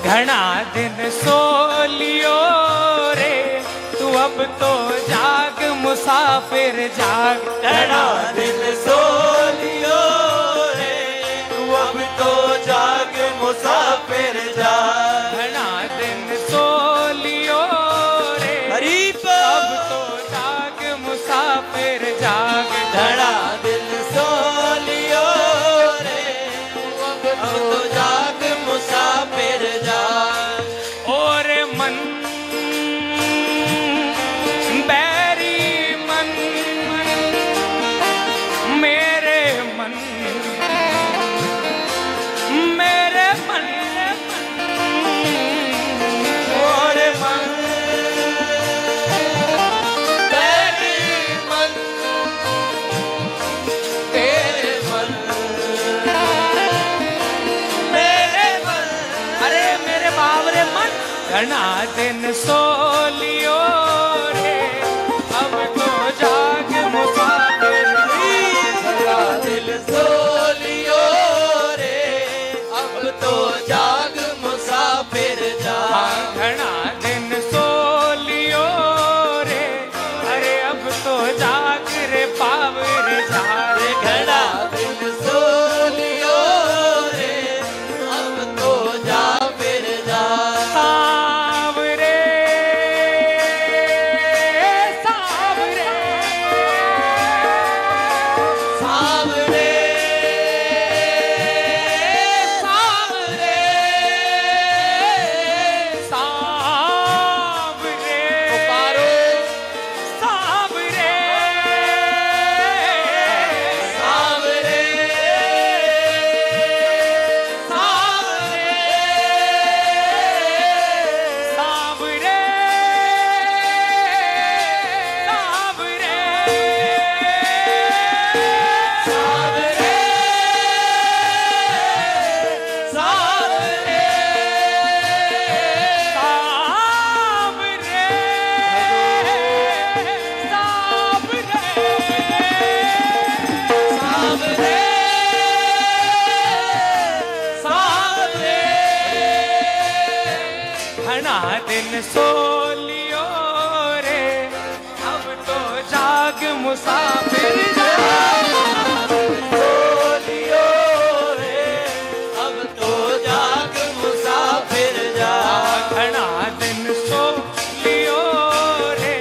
घना दिन सो लियो रे तू अब तो जाग मुसाफिर जाग। घना दिन सो लियो रे तू अब तो जाग मुसाफिर जाग। घना दिन सो लियो रे अब तो जाग मुसाफिर जाग। घना दिन सो लियो रे अब तो जाग मुसाफिर जाग। और मन बैरी मन मेरे मन मेरे मन और मन बैरी मन तेरे मन मेरे मन। अरे मेरे बावरे मन घना दिन सो लियो रे अब तो जाग मुसाफिर। घना दिल सो लियो रे अब तो जाग मुसाफिर जाग। घना दिन सो लियो रे अरे अब तो जाग रे बावर जाग। घना दिल सो लियो रे अब तो जाग फिर जाग। सावरे सावरे सावरे सावरे सावरे पुकारो सावरे सावरे सावरे सावरे सावरे सावरे सावरे सावरे घना दिन सो लियो रे अब तो जाग मुसाफिर जाग। सो लियो रे अब तो जाग मुसाफिर जाग। घना दिन सो लियो रे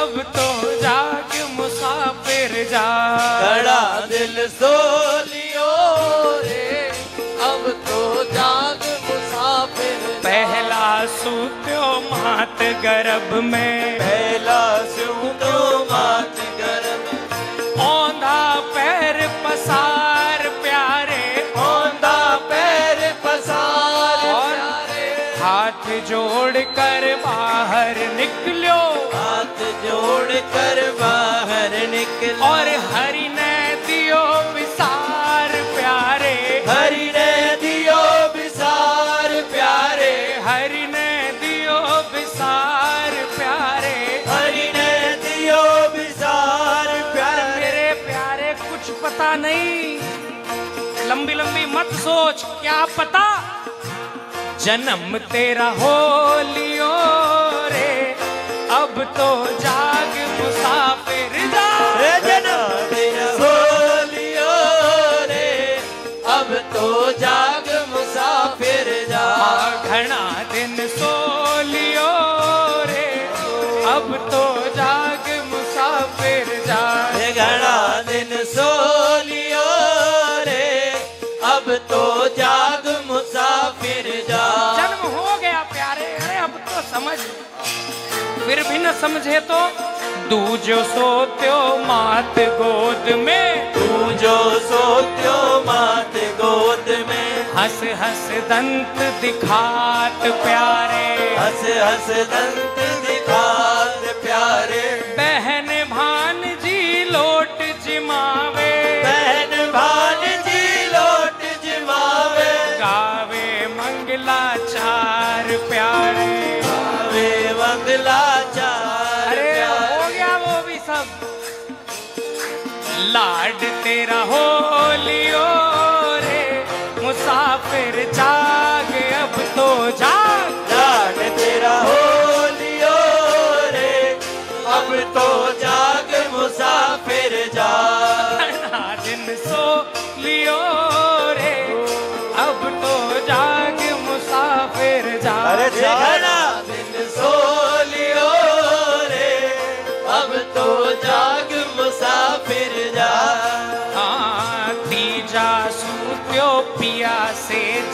अब तो जाग मुसाफिर जाग। घड़ा दिल सो लियो रे अब तो जाग मुसाफिर जाग। पहला सूत्यो मात गर्भ में पहला सूतो मात गर्भ औंधा पैर पसार प्यारे औंधा पैर पसार प्यारे। हाथ जोड़ कर बाहर निकलो हाथ जोड़ कर बाहर निकला और हरि ने दियो विसार प्यारे। हरि ने दियो विसार प्यारे। हरि ने दियो विसार प्यारे। हरि ने दियो विसार प्यारे। मेरे प्यारे कुछ पता नहीं लंबी लंबी मत सोच क्या पता जन्म तेरा हो लियो रे अब तो जाग मुसाफिर जाग। जन्म तेरा हो लियो रे अब तो जाग मुसाफिर जाग। घना दिन सो लियो रे अब तो जाग मुसाफिर जाग। घड़ा दिन सो लियो रे अब तो जाग मुसाफिर जाग। जन्म हो गया प्यारे अरे अब तो समझ फिर भी न समझे तो दूजो सोत्यो मात गोद में। तू जो सोत्यो मात गोद में हंस हंस दंत दिखात प्यारे। हंस हंस दंत दिखात प्यारे। बहन भान जी लोट जिमावे बहन भान जी लोट जिमावे गावे मंगलाचार प्यारे। गावे मंगलाचार अरे प्यारे। हो गया वो भी सब लाड तेरा हो लियो रे मुसाफिर जाग अब तो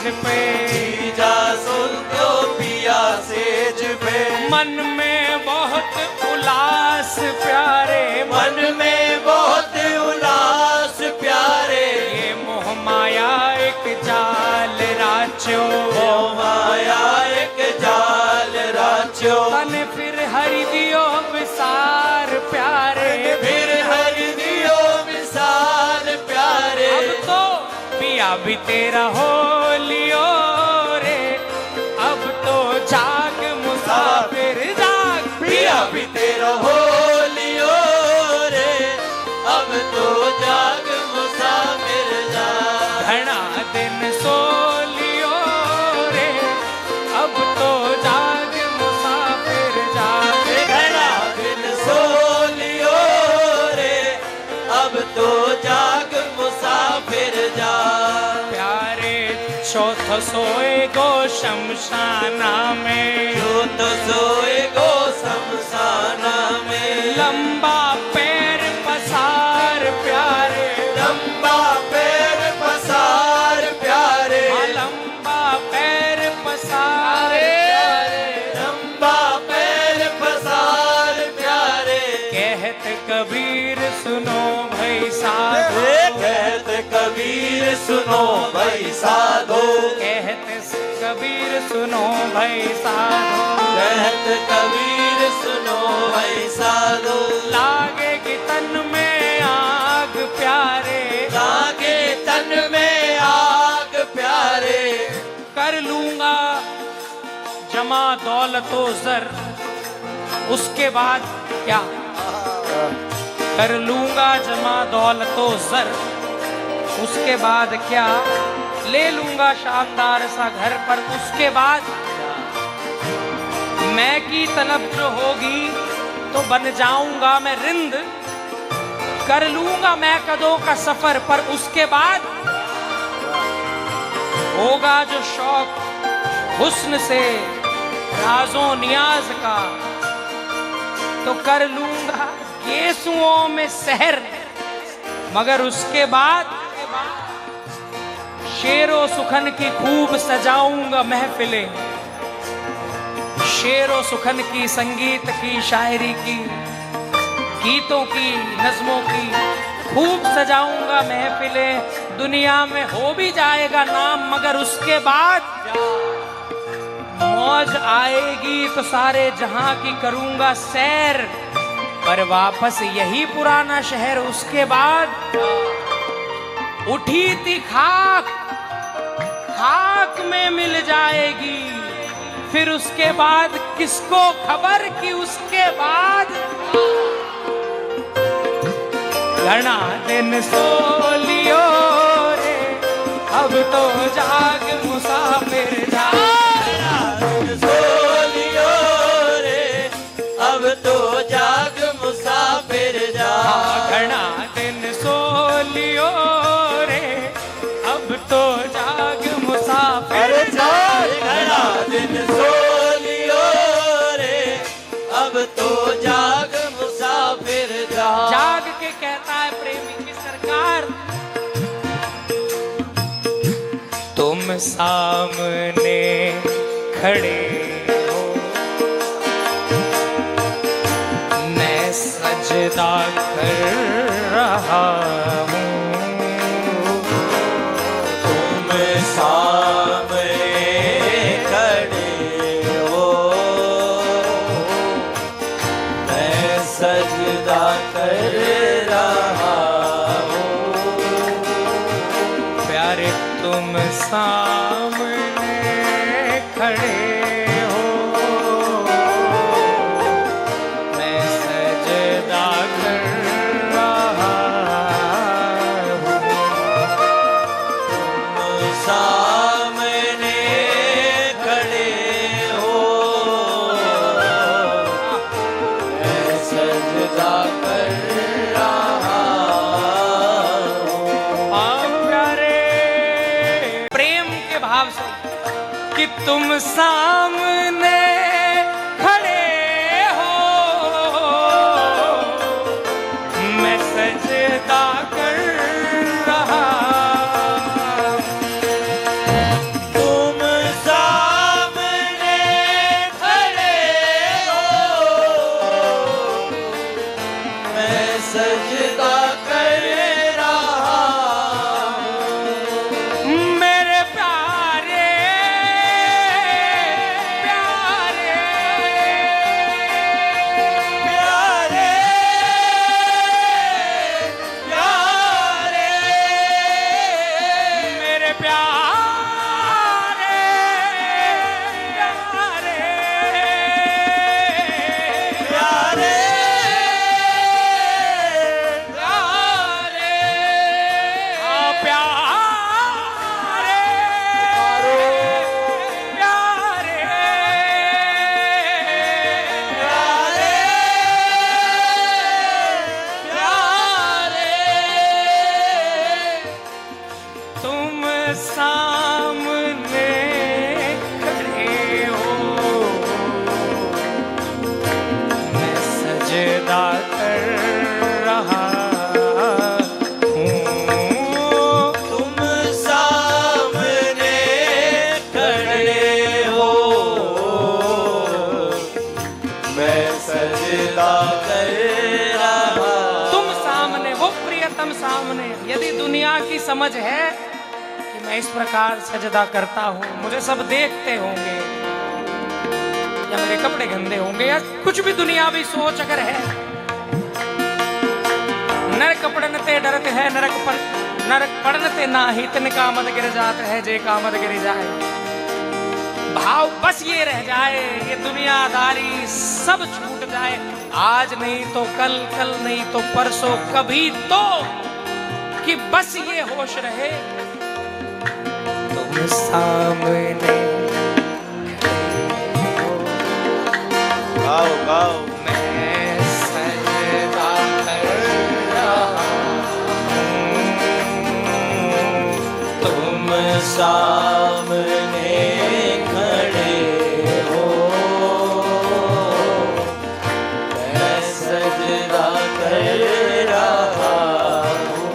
सेज पे, जीजा सुनत्यो पिया सेज पे। मन में बहुत उल्लास प्यारे, मन में बहुत उल्लास प्यारे। ये मोह माया एक जाल राच्यो, मोह माया एक जाल राच्यो। तन फिर हरि दियो विसार प्यारे, फिर हरि दियो विसार प्यारे। अब तो पिया भी तेरा हो लियो रे, अब तो जाग मुसाफिर जाग, पिया भी तेरा हो लियो रे, अब तो जाग मुसाफिर जाग। घना दिन सो लियो रे, अब तो जाग मुसाफिर जाग। घना दिन सो लियो रे, अब तो जाग मुसाफिर जाग। प्यारे चौथ सोए गो शमशाना में, जो तो सोए गो शमशाना में। लंबा पैर पसार प्यारे, लंबा पैर पसार प्यारे। लंबा पैर पसार प्यारे, लंबा पैर पसार प्यारे। कहत कबीर सुनो भाई साधो, कहत कबीर सुनो भाई साधो। कहत कबीर सुनो भाई साधो, कहत कबीर सुनो भाई साधो। लागेगी तन में आग प्यारे, लागे तन में आग प्यारे। कर लूंगा जमा दौलतो जर, उसके बाद क्या? कर लूंगा जमा दौलतो जर, उसके बाद क्या? ले लूंगा शानदार सा घर, पर उसके बाद मैं की तलब जो होगी तो बन जाऊंगा मैं रिंद। कर लूंगा मैं कदों का सफर, पर उसके बाद होगा जो शौक हुस्न से राजों नियाज का, तो कर लूंगा गेसुओं में सहर, मगर उसके बाद शेरो सुखन की खूब सजाऊंगा महफिलें। शेरो सुखन की, संगीत की, शायरी की, गीतों की, नज़्मों की खूब सजाऊंगा महफिलें। दुनिया में हो भी जाएगा नाम, मगर उसके बाद मौज आएगी तो सारे जहां की करूंगा सैर, पर वापस यही पुराना शहर। उसके बाद उठी थी खाक, खाक में मिल जाएगी। फिर उसके बाद किसको खबर कि उसके बाद घना दिन सो लियो रे, अब तो जाग मुसाफिर जाग। सो लियो रे, अब तो जाग मुसाफिर जाग। घना दिन सो लियो रे, अब तो जाग मुसाफिर जाग। घना दिन सो लियो रे, अब तो जाग मुसाफिर जाग। जाग के कहता है प्रेमी की सरकार, तुम सामने खड़े हो, मैं सजदा कर रहा हूँ। तुम सामने खड़े हो, मैं सजदा कर रहा हूँ। प्यारे तुम सामने खड़े हो, मैं सजदा कर रहा हूँ। तुम सामने खड़े हो, मैं सजदा कर रहा हूँ। प्यारे प्रेम के भाव से कि तुम सामने खड़े हो, मैं सजदा कर रहा। यदि दुनिया की समझ है कि मैं इस प्रकार सजदा करता हूं, मुझे सब देखते होंगे या मेरे कपड़े गंदे होंगे या कुछ भी दुनियावी सोच अगर है, नरक पड़नते डरते है नरक पड़नते ना ही तिन कामद गिर जात है जे कामद गिर जाए। भाव बस ये रह जाए, ये दुनियादारी सब छूट जाए, आज नहीं तो कल, कल नहीं तो परसों, कभी तो, कि बस ये होश रहे तुम सामने गाओ गाओ। मैं सजदा कर रहा हूं, तुम सामने खड़े हो, मैं सजदा कर रहा हूँ।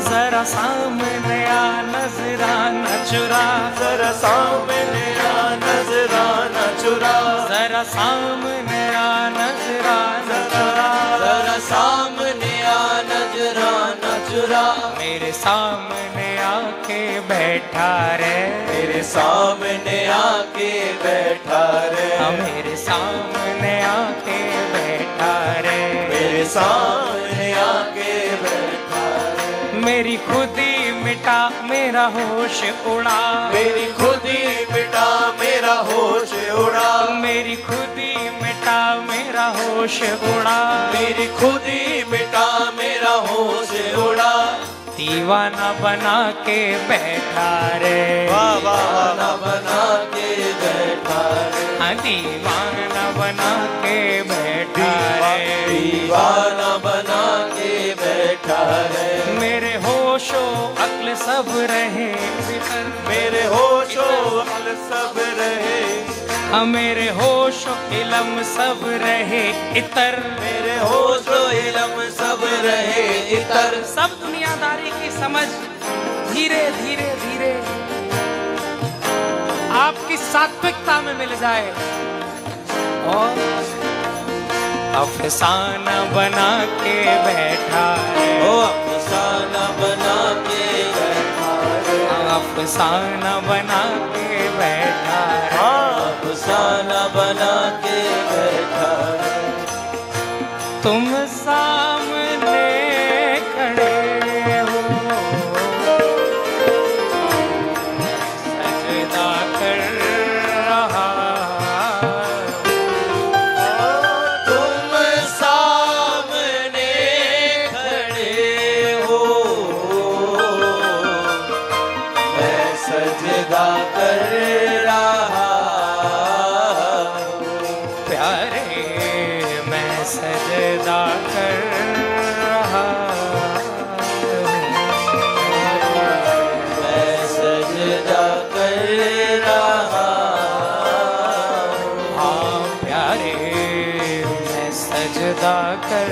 जरा सामने आ नजराना चुरा, जरा सामने आ नजराना चुरा, जरा सामने आ नजराना चुरा, जरा सामने आ नजराना चुरा। मेरे सामने आके बैठा रे, मेरे सामने आके बैठा रे, मेरे सामने आके बैठा रे, मेरे सामने आके बैठा रे। मेरी खुदी मिटा मेरा होश उड़ा, मेरी खुदी मिटा मेरा होश उड़ा, मेरी खुदी मिटा मेरा होश उड़ा, मेरी खुदी मिटा मेरा होश उड़ा। दीवाना बना के बैठा रे, वाह वाह ना बना के बैठा रे, हाँ दीवाना बना के बैठा रे, दीवाना बना के बैठा रे। मेरे होशो अक्ल सब रहे भीतर, मेरे होशो अक्ल सब रहे, हाँ मेरे होशो इलम सब रहे इतर, मेरे होशो इलम सब रहे इतर। सब दुनियादारी की समझ धीरे धीरे धीरे आपकी सात्विकता में मिल जाए और अफसाना बना के बैठा है, ओ अफसाना बना के बैठा रे, अफसाना बना के बैठा है, अफसाना बना के बैठा रे। तुम सामने खड़े हो, सजदा कर रहा तुम सामने खड़े हो, मैं सजदा कर रहा हूँ। प्यारे मैं सजदा कर रहा मैं सजदा कर रहा हूँ। हाँ प्यारे मैं सजदा कर